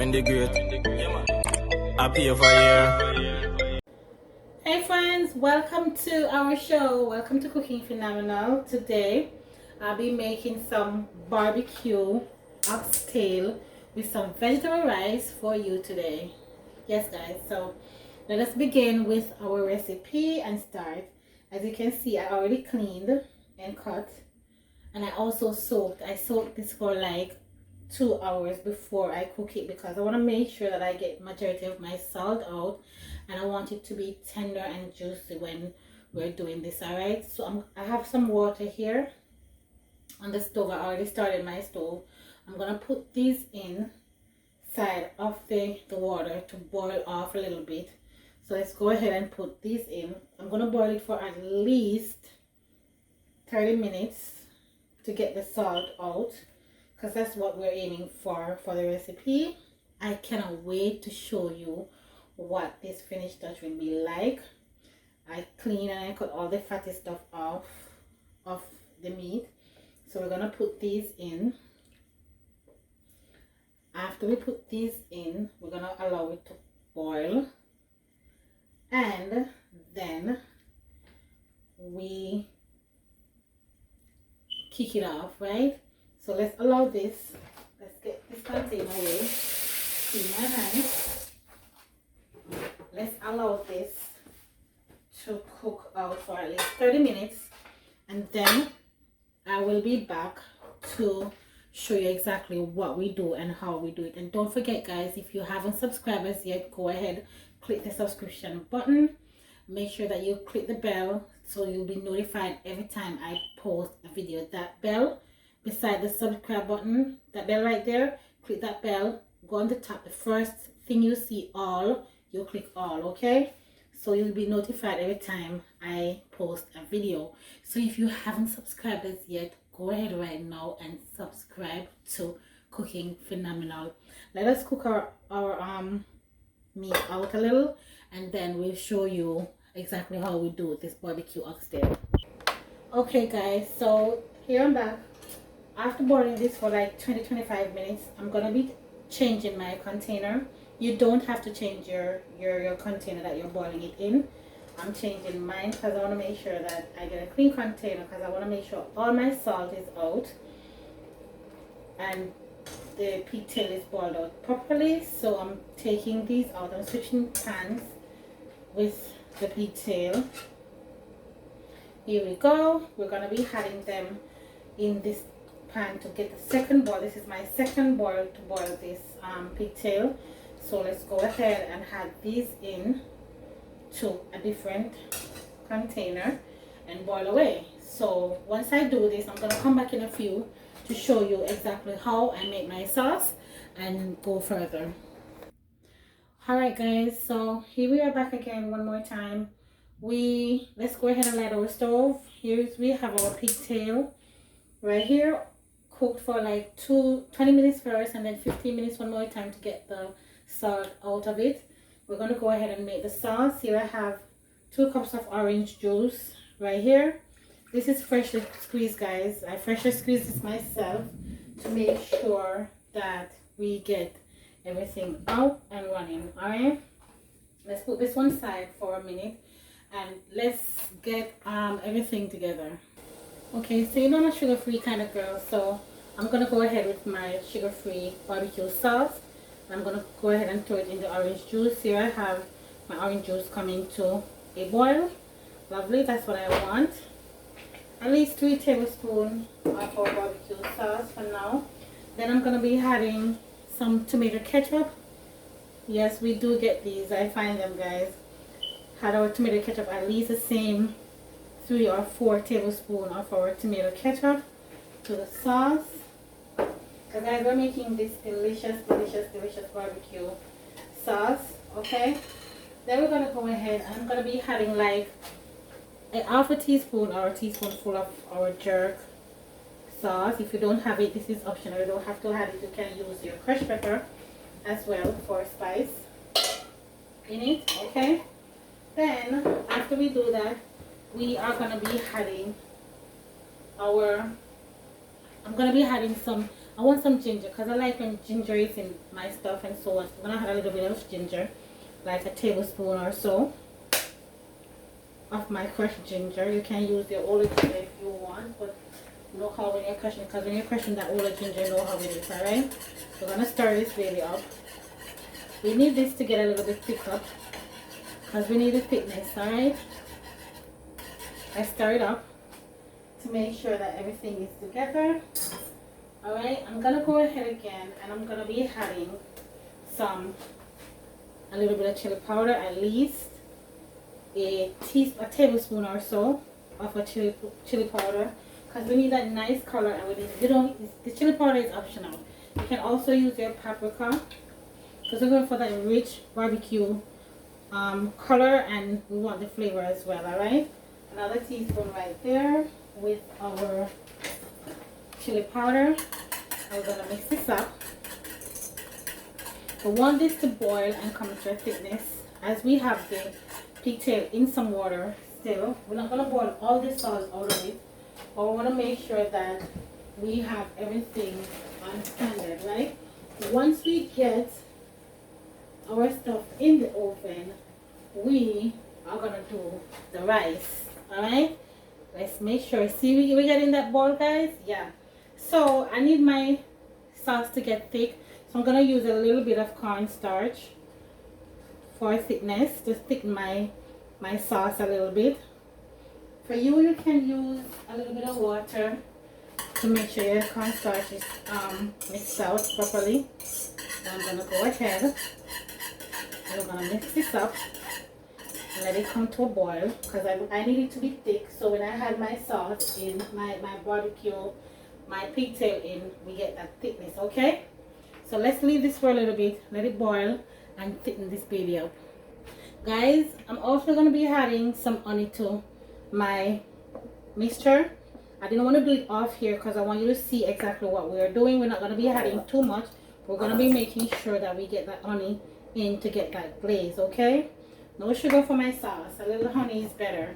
Marvin the Great. Happy for you. Hey friends, welcome to our show. Welcome to Cooking Phenomenal. Today I'll be making some barbecue oxtail with some vegetable rice for you today. Yes guys, so let us begin with our recipe and start. As you can see, I already cleaned and cut, and I also soaked. I soaked this for like 2 hours before I cook it because I want to make sure that I get majority of my salt out, and I want it to be tender and juicy when we're doing this. All right, so I have some water here on the stove. I already started my stove. I'm gonna put these inside of the water to boil off a little bit. So let's go ahead and put these in. I'm gonna boil it for at least 30 minutes to get the salt out, because that's what we're aiming for the recipe. I cannot wait to show you what this finished touch will be like. I clean and I cut all the fatty stuff off the meat. So we're gonna put these in. After we put these in, we're gonna allow it to boil, and then we kick it off, right? So let's allow this. Let's get this container away. In my hand. Let's allow this to cook out for at least 30 minutes, and then I will be back to show you exactly what we do and how we do it. And don't forget guys, if you haven't subscribed as yet, go ahead, click the subscription button. Make sure that you click the bell so you'll be notified every time I post a video. That bell beside the subscribe button, that bell right there, click that bell, go on the top, the first thing you see, all, you click all, okay? So you'll be notified every time I post a video. So if you haven't subscribed as yet, go ahead right now and subscribe to Cooking Phenomenal. Let us cook our meat out a little, and then we'll show you exactly how we do this barbecue oxtail. Okay guys, so here I'm back. After boiling this for like 20-25 minutes, I'm gonna be changing my container. You don't have to change your container that you're boiling it in. I'm changing mine because I want to make sure that I get a clean container, because I want to make sure all my salt is out and the pigtail is boiled out properly. So I'm taking these out. I'm switching pans with the pigtail. Here we go. We're going to be adding them in this pan to get the second boil. This is my second boil to boil this pigtail. So let's go ahead and add these in to a different container and boil away. So once I do this, I'm gonna come back in a few to show you exactly how I make my sauce and go further. Alright guys, so here we are back again one more time. Let's go ahead and light our stove. Here we have our pigtail right here, cooked for like 20 minutes first, and then 15 minutes one more time to get the salt out of it. We're going to go ahead and make the sauce. Here I have 2 cups of orange juice right here. This is freshly squeezed guys. I freshly squeezed this myself to make sure that we get everything out and running. Alright, let's put this one aside for a minute and let's get everything together. Okay, so you know I'm a sugar-free kind of girl, so I'm going to go ahead with my sugar-free barbecue sauce. I'm going to go ahead and throw it in the orange juice. Here I have my orange juice coming to a boil. Lovely, that's what I want. At least 3 tablespoons of our barbecue sauce for now. Then I'm going to be adding some tomato ketchup. Yes, we do get these. I find them guys. Add our tomato ketchup, at least the same 3 or 4 tablespoons of our tomato ketchup to the sauce. So guys, we're making this delicious barbecue sauce, okay? Then we're gonna go ahead and I'm gonna be adding like a half a teaspoon or a teaspoonful of our jerk sauce. If you don't have it, this is optional. You don't have to add it. You can use your crushed pepper as well for spice in it, okay? Then after we do that, we are gonna be adding I'm gonna be adding some I want some ginger because I like when ginger is in my stuff and so on. So I'm gonna add a little bit of ginger, like a tablespoon or so of my crushed ginger. You can use your whole ginger if you want, but know how when you're crushing, because when you're crushing that whole ginger, you know how it is. Alright, so we're gonna stir this baby up. We need this to get a little bit thicker because we need the thickness. Alright, I stir it up to make sure that everything is together. Alright, I'm gonna go ahead again and I'm gonna be adding a little bit of chili powder, at least a tablespoon or so of a chili powder, because we need that nice color. And we need, the chili powder is optional. You can also use your paprika because we're going for that rich barbecue color, and we want the flavor as well. Alright, another teaspoon right there with our chili powder. And we're gonna mix this up. We want this to boil and come to a thickness as we have the pigtail in some water still. We're not gonna boil all the sauce out of it, but we want to make sure that we have everything on standard, right? Once we get our stuff in the oven, we are gonna do the rice. All right, let's make sure. See, we getting that boil, guys? Yeah. So I need my sauce to get thick, so I'm gonna use a little bit of cornstarch for thickness to thicken my sauce a little bit. For you, you can use a little bit of water to make sure your cornstarch is mixed out properly. And I'm gonna go ahead and I'm gonna mix this up and let it come to a boil, because I need it to be thick, so when I had my sauce in, my barbecue, my pigtail in, we get that thickness. Okay, so let's leave this for a little bit, let it boil and thicken this baby up. Guys, I'm also going to be adding some honey to my mixture. I didn't want to do it off here because I want you to see exactly what we are doing. We're not going to be adding too much. We're going to be making sure that we get that honey in to get that glaze. Okay, no sugar for my sauce, a little honey is better.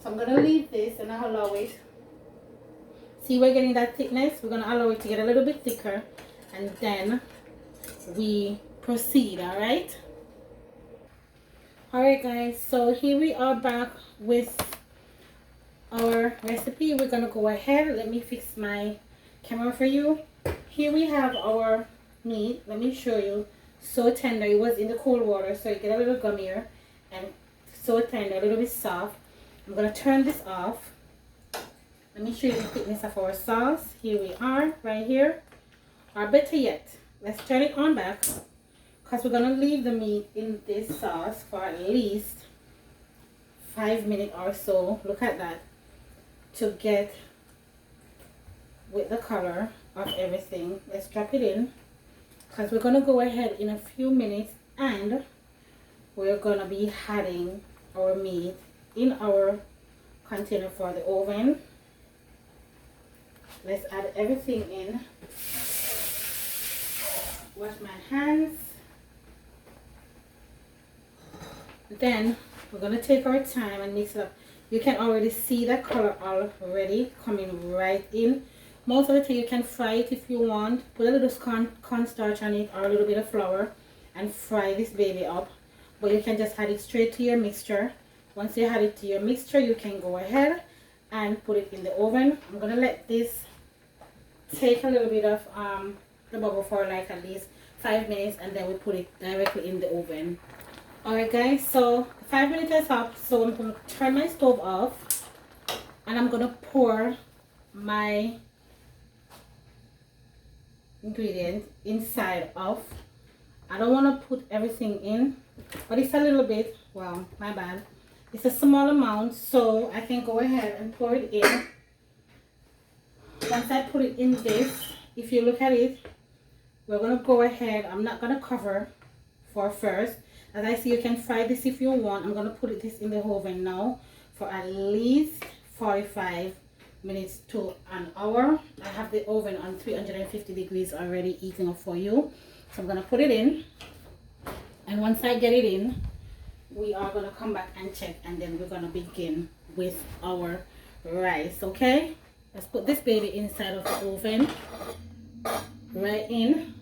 So I'm going to leave this and I'll allow it. See, we're getting that thickness. We're going to allow it to get a little bit thicker, and then we proceed. Alright, guys, so here we are back with our recipe. We're going to go ahead. Let me fix my camera for you. Here we have our meat. Let me show you. So tender. It was in the cold water, so you get a little gummier and so tender, a little bit soft. I'm going to turn this off. Let me show you the thickness of our sauce. Here we are, right here. Or better yet, let's turn it on back, because we're going to leave the meat in this sauce for at least 5 minutes or so. Look at that, to get with the color of everything. Let's drop it in, because we're going to go ahead in a few minutes and we're going to be adding our meat in our container for the oven. Let's add everything in. Wash my hands. Then we're going to take our time and mix it up. You can already see the color already coming right in. Most of the time you can fry it if you want. Put a little cornstarch on it or a little bit of flour and fry this baby up. But you can just add it straight to your mixture. Once you add it to your mixture, you can go ahead and put it in the oven. I'm going to let this take a little bit of the bubble for like at least 5 minutes, and then we put it directly in the oven. Alright guys, so 5 minutes is up, so I'm going to turn my stove off and I'm going to pour my ingredient inside of. I don't want to put everything in, but it's a little bit, well, my bad, it's a small amount, so I can go ahead and pour it in. Once I put it in this, if you look at it, we're going to go ahead. I'm not going to cover for first. As I see, you can fry this if you want. I'm going to put this in the oven now for at least 45 minutes to an hour. I have the oven on 350 degrees already heating up for you. So I'm going to put it in. And once I get it in, we are going to come back and check. And then we're going to begin with our rice, okay? Let's put this baby inside of the oven. right in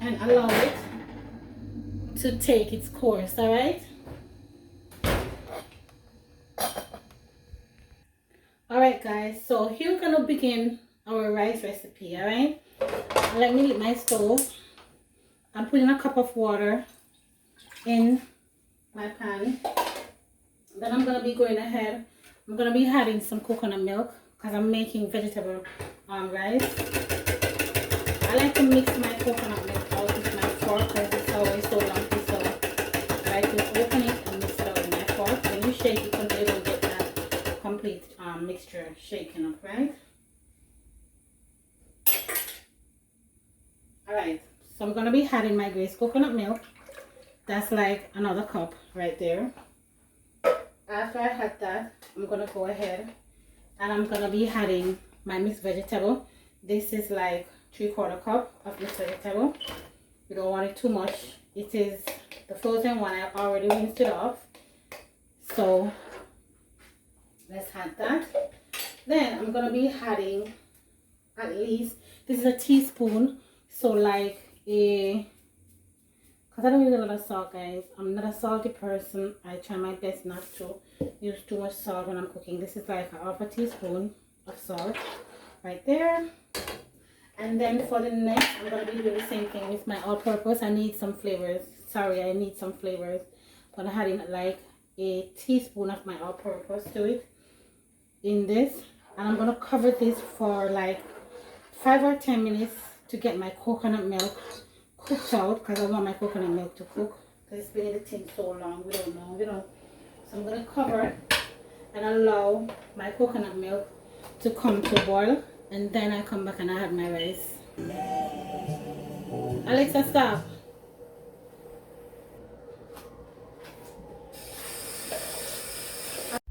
and allow it to take its course. All right. All right, guys. So here we're gonna begin our rice recipe. All right. Let me heat my stove. I'm putting a cup of water in my pan. Then I'm gonna be going ahead. I'm gonna be adding some coconut milk because I'm making vegetable rice. I like to mix my coconut milk out with my fork because it's always so lumpy. So I like to open it and mix it out with my fork. When you shake it until you don't get that complete mixture shaken up, right? Alright, so I'm gonna be adding my glazed coconut milk. That's like another cup right there. After I add that, I'm gonna go ahead and I'm gonna be adding my mixed vegetable. This is like 3/4 cup of mixed vegetable. You don't want it too much. It is the frozen one. I already rinsed it off. So let's add that. Then I'm gonna be adding at least, this is a teaspoon. So like because I don't use a lot of salt, guys. I'm not a salty person. I try my best not to use too much salt when I'm cooking. This is like 1/2 teaspoon of salt right there. And then for the next, I'm going to be doing the same thing with my all-purpose. I need some flavors. Sorry, I need some flavors. I'm going to add in like a teaspoon of my all-purpose to it in this. And I'm going to cover this for like 5 or 10 minutes to get my coconut milk cooked out, because I want my coconut milk to cook because it's been in the tin so long. We don't know. So I'm going to cover it and allow my coconut milk to come to a boil, and then I come back and I add my rice. Alexa, stop.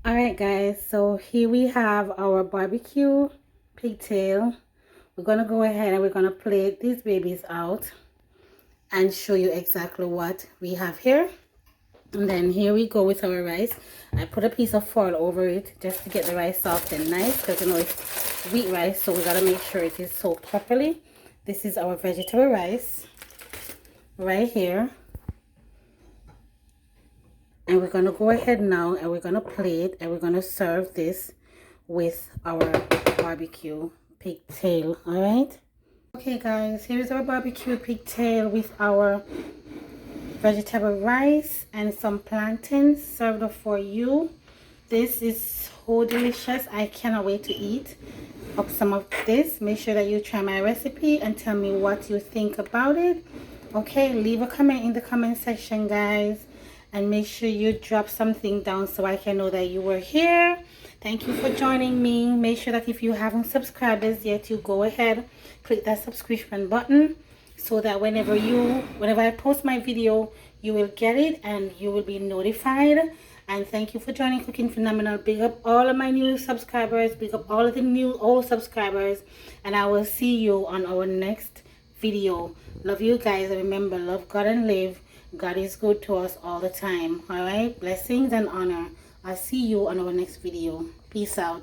Alright guys, so here we have our barbecue pigtail. We're going to go ahead and we're going to plate these babies out and show you exactly what we have here. And then here we go with our rice. I put a piece of foil over it just to get the rice soft and nice, because you know it's wheat rice, so we gotta make sure it is soaked properly. This is our vegetable rice right here, and we're gonna go ahead now and we're gonna plate and we're gonna serve this with our barbecue pigtail. All right. Okay guys, here's our barbecue pigtail with our vegetable rice and some plantains served up for you. This is so delicious. I cannot wait to eat up some of this. Make sure that you try my recipe and tell me what you think about it. Okay, leave a comment in the comment section, guys, and make sure you drop something down so I can know that you were here. Thank you for joining me. Make sure that if you haven't subscribed as yet, you go ahead, click that subscription button so that whenever I post my video, you will get it and you will be notified. And thank you for joining Cooking Phenomenal. Big up all of my new subscribers, big up all of the old subscribers, and I will see you on our next video. Love you guys, and remember, love God and live. God is good to us all the time. All right, blessings and honor. I'll see you on our next video. Peace out.